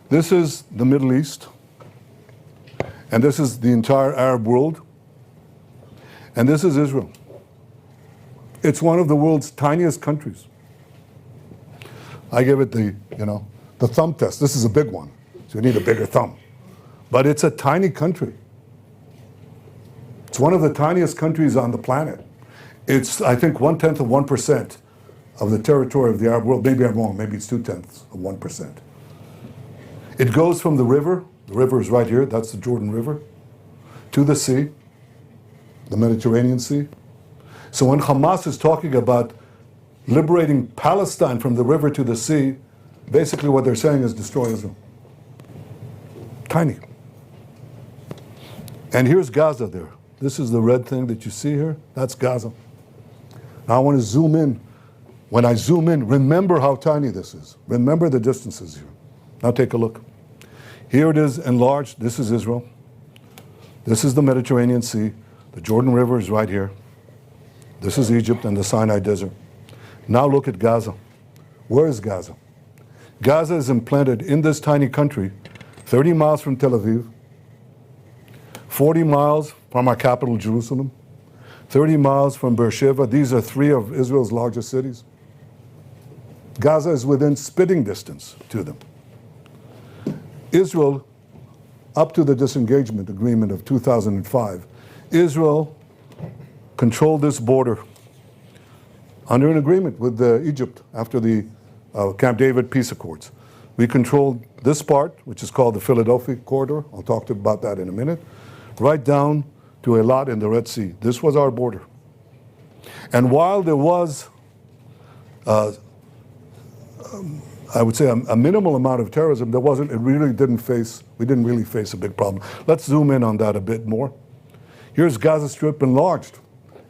This is the Middle East, and this is the entire Arab world, and this is Israel. It's one of the world's tiniest countries. I give it the thumb test. This is a big one, so you need a bigger thumb. But it's a tiny country. It's one of the tiniest countries on the planet. It's, I think, 1/10 of 1% of the territory of the Arab world. Maybe I'm wrong, maybe it's 2/10 of 1%. It goes from the river is right here, that's the Jordan River, to the sea, the Mediterranean Sea. So when Hamas is talking about liberating Palestine from the river to the sea, basically what they're saying is destroy Israel. Tiny. And here's Gaza there. This is the red thing that you see here. That's Gaza. Now I want to zoom in. When I zoom in, remember how tiny this is. Remember the distances here. Now take a look. Here it is enlarged. This is Israel. This is the Mediterranean Sea. The Jordan River is right here. This is Egypt and the Sinai Desert. Now look at Gaza. Where is Gaza? Gaza is implanted in this tiny country, 30 miles from Tel Aviv, 40 miles from our capital, Jerusalem, 30 miles from Beersheba. These are three of Israel's largest cities. Gaza is within spitting distance to them. Israel, up to the disengagement agreement of 2005, Israel controlled this border under an agreement with Egypt after the Camp David peace accords. We controlled this part, which is called the Philadelphia corridor. I'll talk about that in a minute. Right down to Eilat in the Red Sea. This was our border. And while there was, I would say, a minimal amount of terrorism, we didn't really face a big problem. Let's zoom in on that a bit more. Here's Gaza Strip enlarged.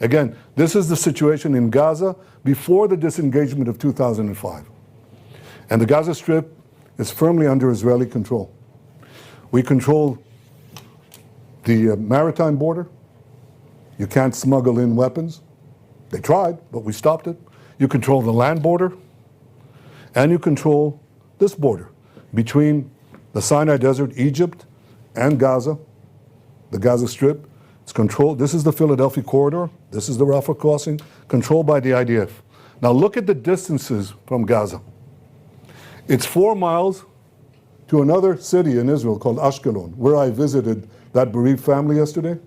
Again, this is the situation in Gaza before the disengagement of 2005. And the Gaza Strip is firmly under Israeli control. We control the maritime border. You can't smuggle in weapons. They tried, but we stopped it. You control the land border, and you control this border between the Sinai Desert, Egypt, and Gaza, the Gaza Strip. It's controlled. This is the Philadelphia corridor. This is the Rafah crossing, controlled by the IDF. Now look at the distances from Gaza. It's 4 miles to another city in Israel called Ashkelon, where I visited that bereaved family yesterday.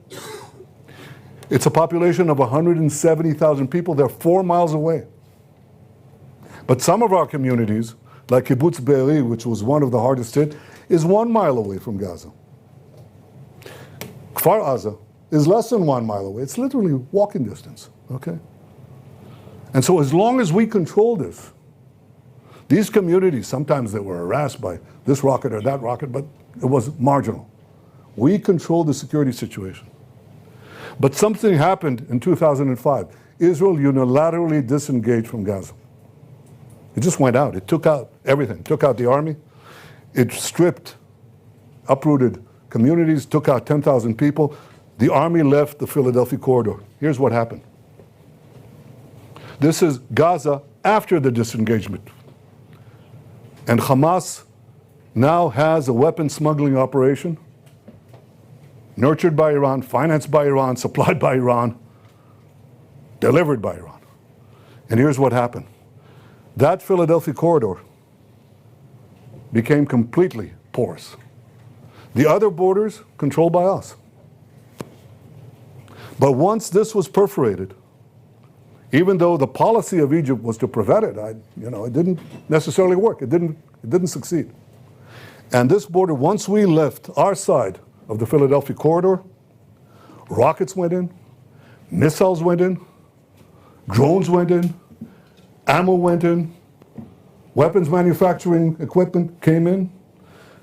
It's a population of 170,000 people. They're 4 miles away. But some of our communities, like Kibbutz Be'eri, which was one of the hardest hit, is 1 mile away from Gaza. Kfar Aza is less than 1 mile away. It's literally walking distance, okay? And so as long as we control this, these communities, sometimes they were harassed by this rocket or that rocket, but it was marginal. We controlled the security situation. But something happened in 2005. Israel unilaterally disengaged from Gaza. It just went out. It took out everything. It took out the army. It stripped, uprooted communities, took out 10,000 people. The army left the Philadelphia corridor. Here's what happened. This is Gaza after the disengagement. And Hamas now has a weapon smuggling operation nurtured by Iran, financed by Iran, supplied by Iran, delivered by Iran. And here's what happened. That Philadelphia corridor became completely porous. The other borders controlled by us. But once this was perforated, even though the policy of Egypt was to prevent it, it didn't necessarily work. It didn't succeed. And this border, once we left our side of the Philadelphia corridor, rockets went in, missiles went in, drones went in, ammo went in, weapons manufacturing equipment came in,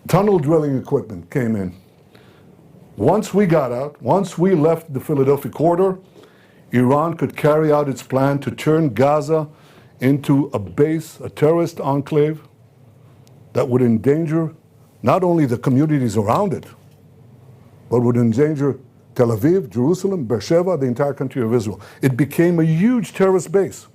tunnel drilling equipment came in. Once we got out, once we left the Philadelphia corridor, Iran could carry out its plan to turn Gaza into a base, a terrorist enclave that would endanger not only the communities around it, but would endanger Tel Aviv, Jerusalem, Beersheba, the entire country of Israel. It became a huge terrorist base.